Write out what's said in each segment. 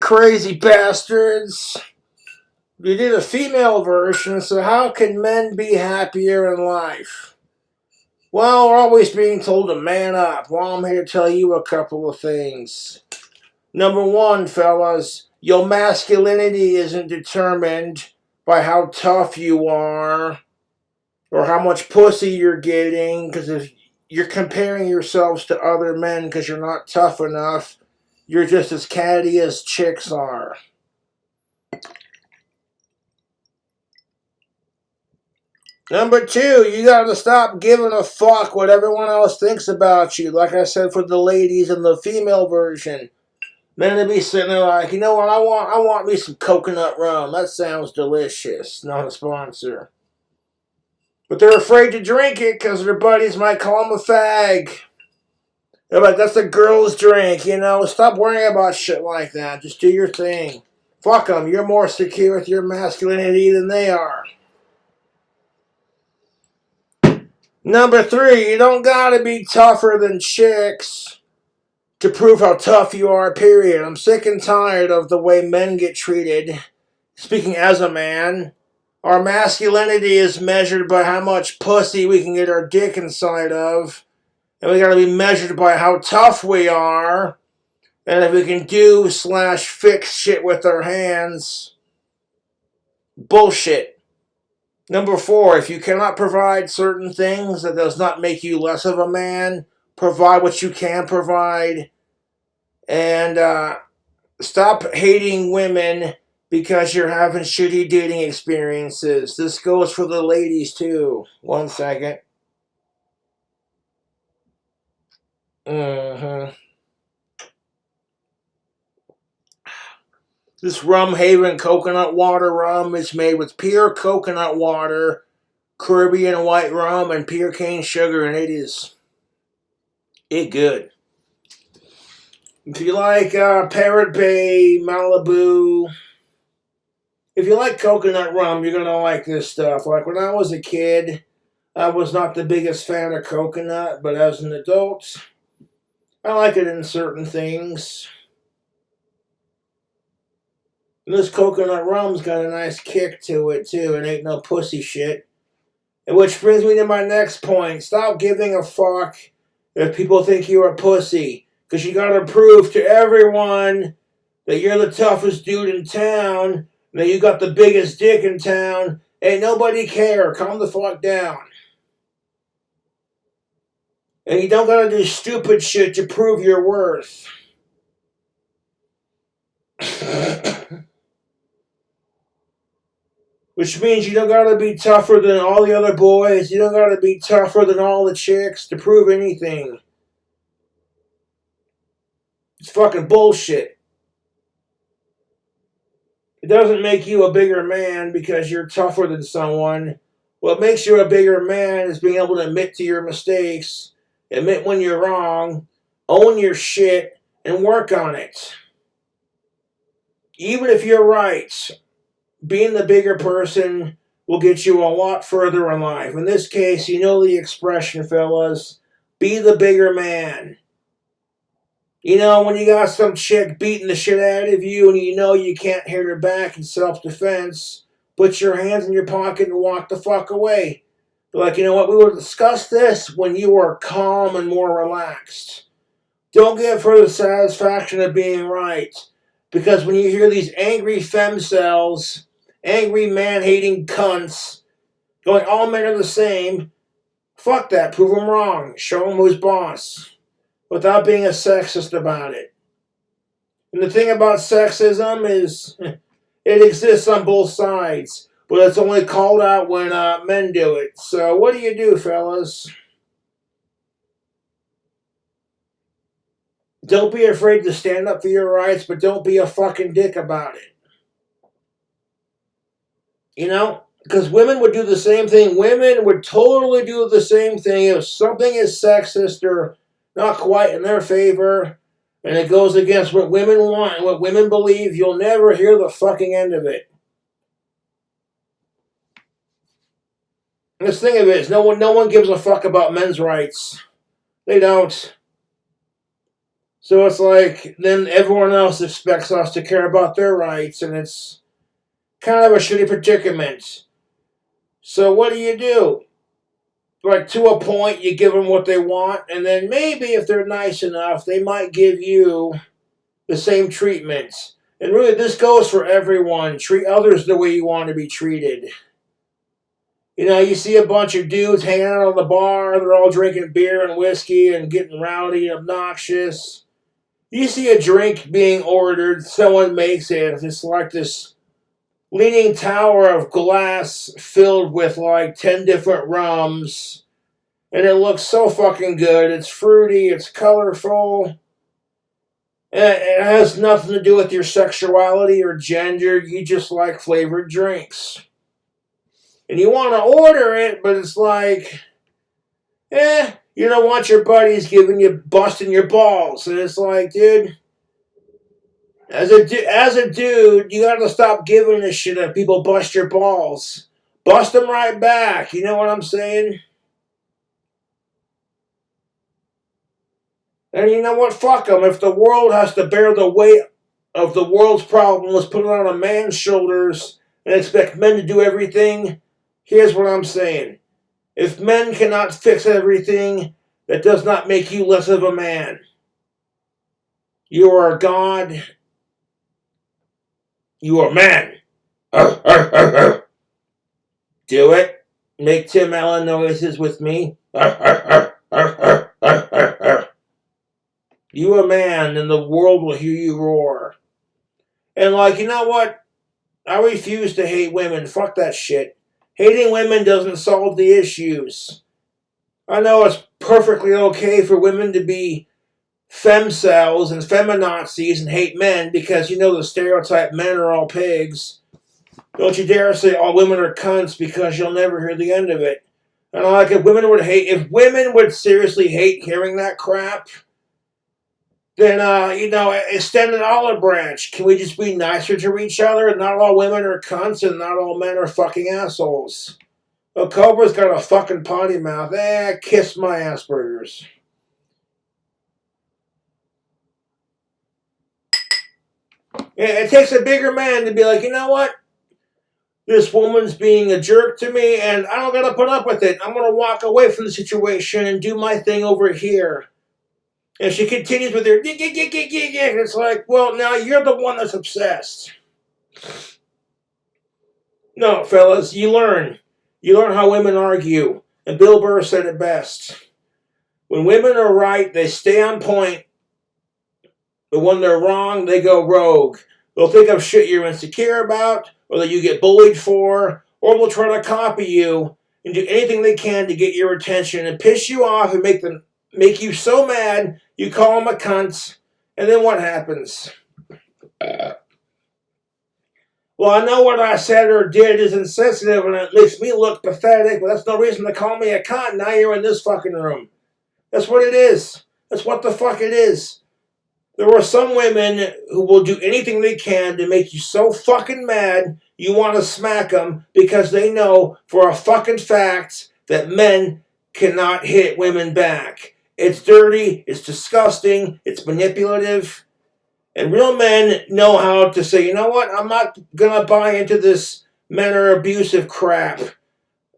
crazy bastards. You did a female version, so how can men be happier in life? Well, we're always being told to man up. Well, I'm here to tell you a couple of things. Number one, fellas, your masculinity isn't determined by how tough you are or how much pussy you're getting, because if you're comparing yourselves to other men because you're not tough enough, you're just as catty as chicks are. Number two, you gotta stop giving a fuck what everyone else thinks about you. Like I said for the ladies in the female version. Men to be sitting there like, you know what, I want me some coconut rum. That sounds delicious. Not a sponsor. But they're afraid to drink it because their buddies might call them a fag. They're like, that's a girl's drink, you know. Stop worrying about shit like that. Just do your thing. Fuck them. You're more secure with your masculinity than they are. Number three, you don't gotta be tougher than chicks to prove how tough you are, period. I'm sick and tired of the way men get treated. Speaking as a man, our masculinity is measured by how much pussy we can get our dick inside of. And we gotta be measured by how tough we are. And if we can do/fix shit with our hands. Bullshit. Number four, if you cannot provide certain things, that does not make you less of a man. Provide what you can provide. And stop hating women because you're having shitty dating experiences. This goes for the ladies too. 1 second. This Rum Haven coconut water rum is made with pure coconut water, Caribbean white rum, and pure cane sugar, and it good. If you like Parrot Bay, Malibu, if you like coconut rum, you're gonna like this stuff. Like when I was a kid, I was not the biggest fan of coconut, but as an adult, I like it in certain things. And this coconut rum's got a nice kick to it, too. It ain't no pussy shit. And which brings me to my next point. Stop giving a fuck if people think you're a pussy. Because you gotta prove to everyone that you're the toughest dude in town, that you got the biggest dick in town. Ain't nobody care. Calm the fuck down. And you don't gotta do stupid shit to prove your worth. Which means you don't gotta be tougher than all the other boys. You don't gotta be tougher than all the chicks to prove anything. It's fucking bullshit. It doesn't make you a bigger man because you're tougher than someone. What makes you a bigger man is being able to admit to your mistakes, admit when you're wrong, own your shit, and work on it. Even if you're right, being the bigger person will get you a lot further in life. In this case, you know the expression, fellas. Be the bigger man. You know, when you got some chick beating the shit out of you and you know you can't hit her back in self-defense, put your hands in your pocket and walk the fuck away. But like, you know what, we will discuss this when you are calm and more relaxed. Don't give her the satisfaction of being right. Because when you hear these angry femcells, angry man-hating cunts, going all men are the same, fuck that, prove them wrong, show them who's boss, without being a sexist about it. And the thing about sexism is, it exists on both sides, but it's only called out when men do it. So what do you do, fellas? Don't be afraid to stand up for your rights, but don't be a fucking dick about it. You know? Because women would do the same thing. Women would totally do the same thing if something is sexist or not quite in their favor, and it goes against what women want and what women believe. You'll never hear the fucking end of it. And this thing of it is, no one gives a fuck about men's rights. They don't. So it's like, then everyone else expects us to care about their rights, and it's kind of a shitty predicament. So what do? Like, to a point, you give them what they want, and then maybe if they're nice enough, they might give you the same treatment. And really, this goes for everyone. Treat others the way you want to be treated. You know, you see a bunch of dudes hanging out on the bar, they're all drinking beer and whiskey and getting rowdy and obnoxious. You see a drink being ordered, someone makes it, it's like this leaning tower of glass filled with like 10 different rums. And it looks so fucking good. It's fruity, it's colorful. It has nothing to do with your sexuality or gender. You just like flavored drinks. And you want to order it, but it's like, you don't want your buddies busting your balls. And it's like, dude, as a dude, you gotta stop giving a shit if people bust your balls. Bust them right back. You know what I'm saying? And you know what? Fuck them. If the world has to bear the weight of the world's problem, let's put it on a man's shoulders and expect men to do everything. Here's what I'm saying. If men cannot fix everything, that does not make you less of a man. You are a god. You are a man. Do it. Make Tim Allen noises with me. You a man, and the world will hear you roar. And like, you know what? I refuse to hate women. Fuck that shit. Hating women doesn't solve the issues. I know it's perfectly okay for women to be femcells and feminazis and hate men because you know the stereotype men are all pigs. Don't you dare say all women are cunts because you'll never hear the end of it. And like if women would seriously hate hearing that crap, then extend an olive branch. Can we just be nicer to each other? Not all women are cunts and not all men are fucking assholes. A cobra's got a fucking potty mouth. Kiss my Asperger's. It takes a bigger man to be like, you know what? This woman's being a jerk to me and I don't gotta put up with it. I'm gonna walk away from the situation and do my thing over here. And she continues with her, it's like, well, now you're the one that's obsessed. No, fellas, you learn. You learn how women argue. And Bill Burr said it best. When women are right, they stay on point. But when they're wrong, they go rogue. They'll think of shit you're insecure about, or that you get bullied for, or they'll try to copy you and do anything they can to get your attention and piss you off and make you so mad you call them a cunt. And then what happens? Well, I know what I said or did is insensitive and it makes me look pathetic, but that's no reason to call me a cunt. Now you're in this fucking room. That's what it is. That's what the fuck it is. There are some women who will do anything they can to make you so fucking mad you want to smack them because they know for a fucking fact that men cannot hit women back. It's dirty, it's disgusting, it's manipulative. And real men know how to say, you know what, I'm not going to buy into this men are abusive crap.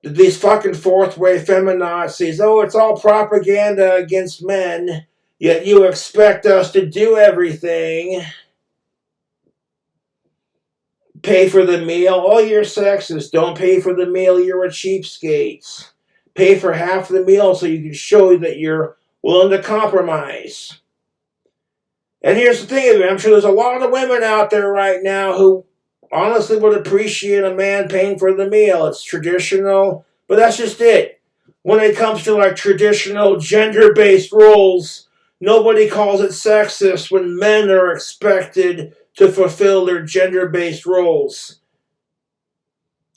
These fucking fourth way feminazis. Oh, it's all propaganda against men. Yet you expect us to do everything. Pay for the meal. Oh, you're sexist. Don't pay for the meal. You're a cheapskate. Pay for half the meal so you can show that you're willing to compromise. And here's the thing, I'm sure there's a lot of women out there right now who honestly would appreciate a man paying for the meal. It's traditional, but that's just it. When it comes to like traditional gender-based roles, nobody calls it sexist when men are expected to fulfill their gender-based roles.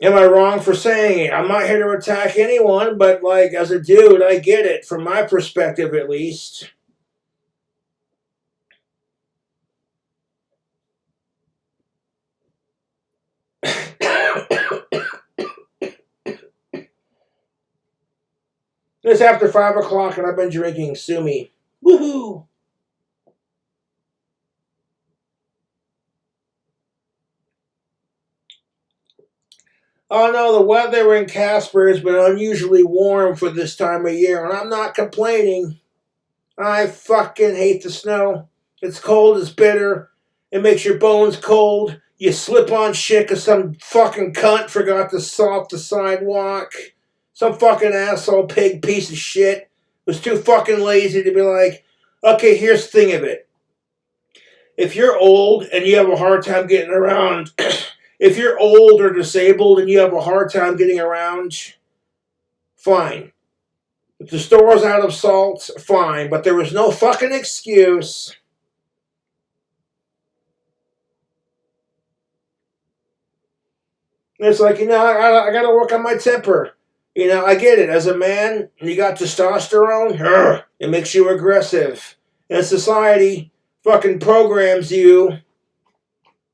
Am I wrong for saying it? I'm not here to attack anyone, but like as a dude, I get it, from my perspective at least. It's after 5 o'clock and I've been drinking. Sue me. Woohoo! Oh no, the weather in Casper has been unusually warm for this time of year, and I'm not complaining. I fucking hate the snow. It's cold, it's bitter, it makes your bones cold. You slip on shit because some fucking cunt forgot to salt the sidewalk. Some fucking asshole pig piece of shit was too fucking lazy to be like, okay, here's the thing of it. If you're old and you have a hard time getting around, if you're old or disabled and you have a hard time getting around, fine. If the store's out of salt, fine. But there was no fucking excuse. It's like, I gotta work on my temper. I get it. As a man, you got testosterone, it makes you aggressive. And society fucking programs you.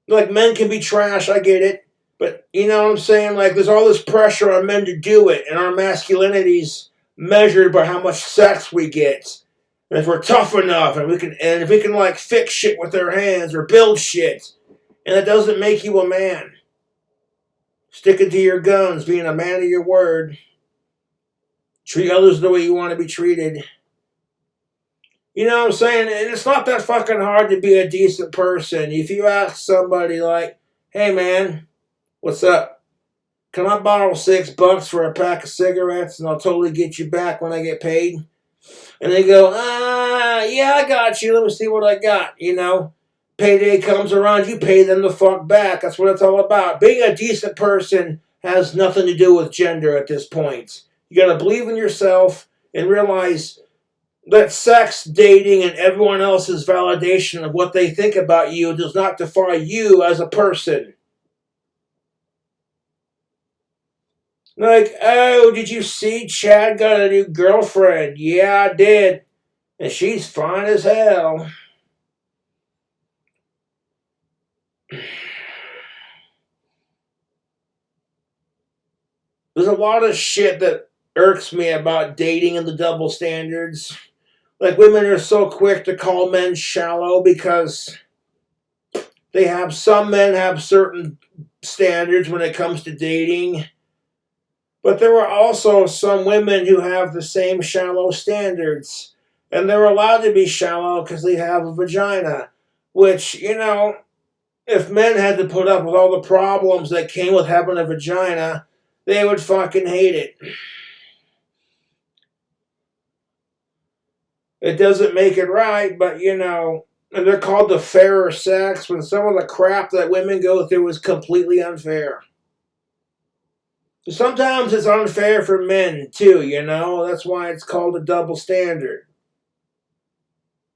Like, men can be trash, I get it. But, you know what I'm saying? Like, there's all this pressure on men to do it, and our masculinity's measured by how much sex we get. And if we're tough enough, and if we can, like, fix shit with our hands, or build shit, and it doesn't make you a man. Sticking to your guns, being a man of your word. Treat others the way you want to be treated. You know what I'm saying? And it's not that fucking hard to be a decent person. If you ask somebody like, hey man, what's up? Can I borrow $6 for a pack of cigarettes and I'll totally get you back when I get paid? And they go, yeah, I got you. Let me see what I got. Payday comes around, you pay them the fuck back. That's what it's all about. Being a decent person has nothing to do with gender at this point. You gotta believe in yourself and realize that sex, dating, and everyone else's validation of what they think about you does not define you as a person. Like, oh, did you see Chad got a new girlfriend? Yeah, I did. And she's fine as hell. There's a lot of shit that irks me about dating and the double standards. Like, women are so quick to call men shallow because some men have certain standards when it comes to dating. But there are also some women who have the same shallow standards. And they're allowed to be shallow because they have a vagina. Which, if men had to put up with all the problems that came with having a vagina, they would fucking hate it. It doesn't make it right, but and they're called the fairer sex, when some of the crap that women go through is completely unfair. Sometimes it's unfair for men, too, That's why it's called a double standard.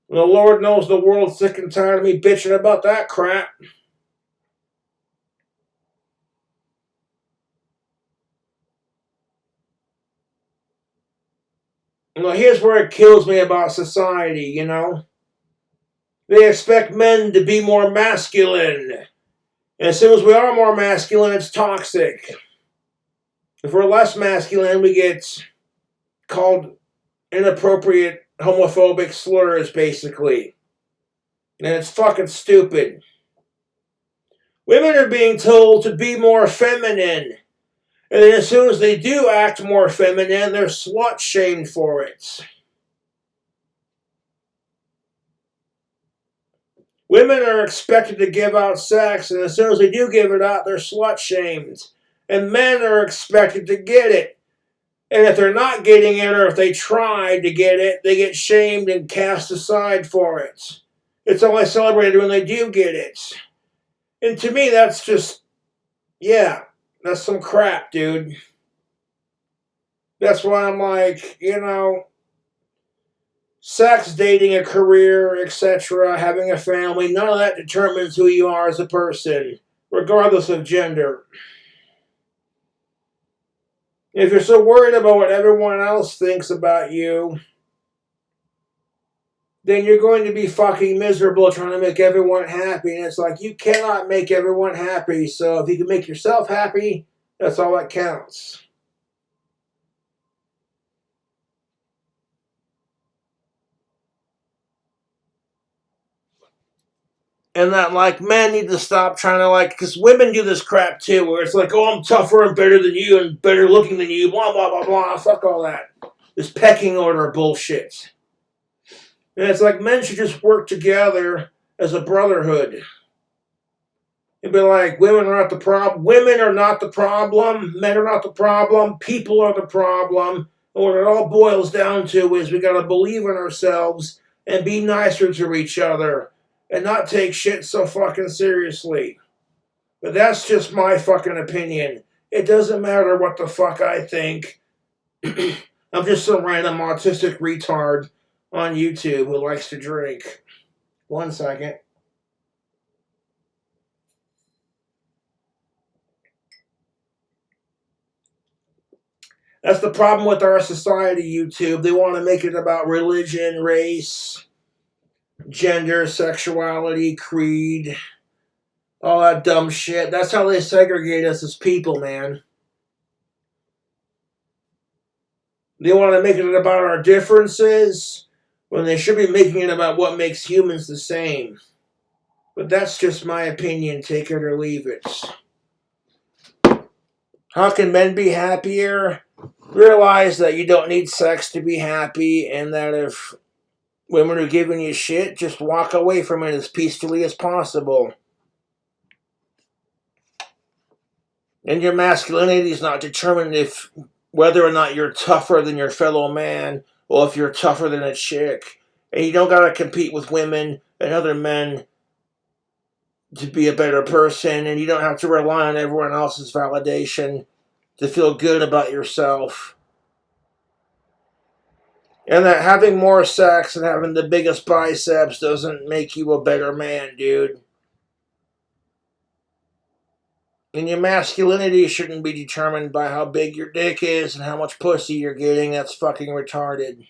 And the Lord knows the world's sick and tired of me bitching about that crap. Here's where it kills me about society, They expect men to be more masculine. And as soon as we are more masculine, it's toxic. If we're less masculine, we get called inappropriate homophobic slurs, basically. And it's fucking stupid. Women are being told to be more feminine. And then as soon as they do act more feminine, they're slut-shamed for it. Women are expected to give out sex, and as soon as they do give it out, they're slut-shamed. And men are expected to get it. And if they're not getting it, or if they try to get it, they get shamed and cast aside for it. It's only celebrated when they do get it. And to me, that's just, yeah, that's some crap, dude. That's why I'm like, sex, dating, a career, etc., having a family, none of that determines who you are as a person, regardless of gender. If you're so worried about what everyone else thinks about you, then you're going to be fucking miserable trying to make everyone happy. And it's like, you cannot make everyone happy. So if you can make yourself happy, that's all that counts. And that, like, men need to stop trying to, like, because women do this crap too, where it's like, oh, I'm tougher and better than you and better looking than you, blah, blah, blah, blah. Fuck all that. This pecking order bullshit. And it's like men should just work together as a brotherhood. It'd be like, women are not the problem. Women are not the problem. Men are not the problem. People are the problem. And what it all boils down to is we gotta believe in ourselves and be nicer to each other and not take shit so fucking seriously. But that's just my fucking opinion. It doesn't matter what the fuck I think. I'm just some random autistic retard on YouTube who likes to drink. 1 second. That's the problem with our society, YouTube. They want to make it about religion, race, gender, sexuality, creed, all that dumb shit. That's how they segregate us as people, man. They want to make it about our differences when they should be making it about what makes humans the same. But that's just my opinion. Take it or leave it. How can men be happier? Realize that you don't need sex to be happy, and that if women are giving you shit, just walk away from it as peacefully as possible. And your masculinity is not determined if whether or not you're tougher than your fellow man, or if you're tougher than a chick. And you don't gotta compete with women and other men to be a better person, and you don't have to rely on everyone else's validation to feel good about yourself. And that having more sex and having the biggest biceps doesn't make you a better man, dude. And your masculinity shouldn't be determined by how big your dick is and how much pussy you're getting. That's fucking retarded.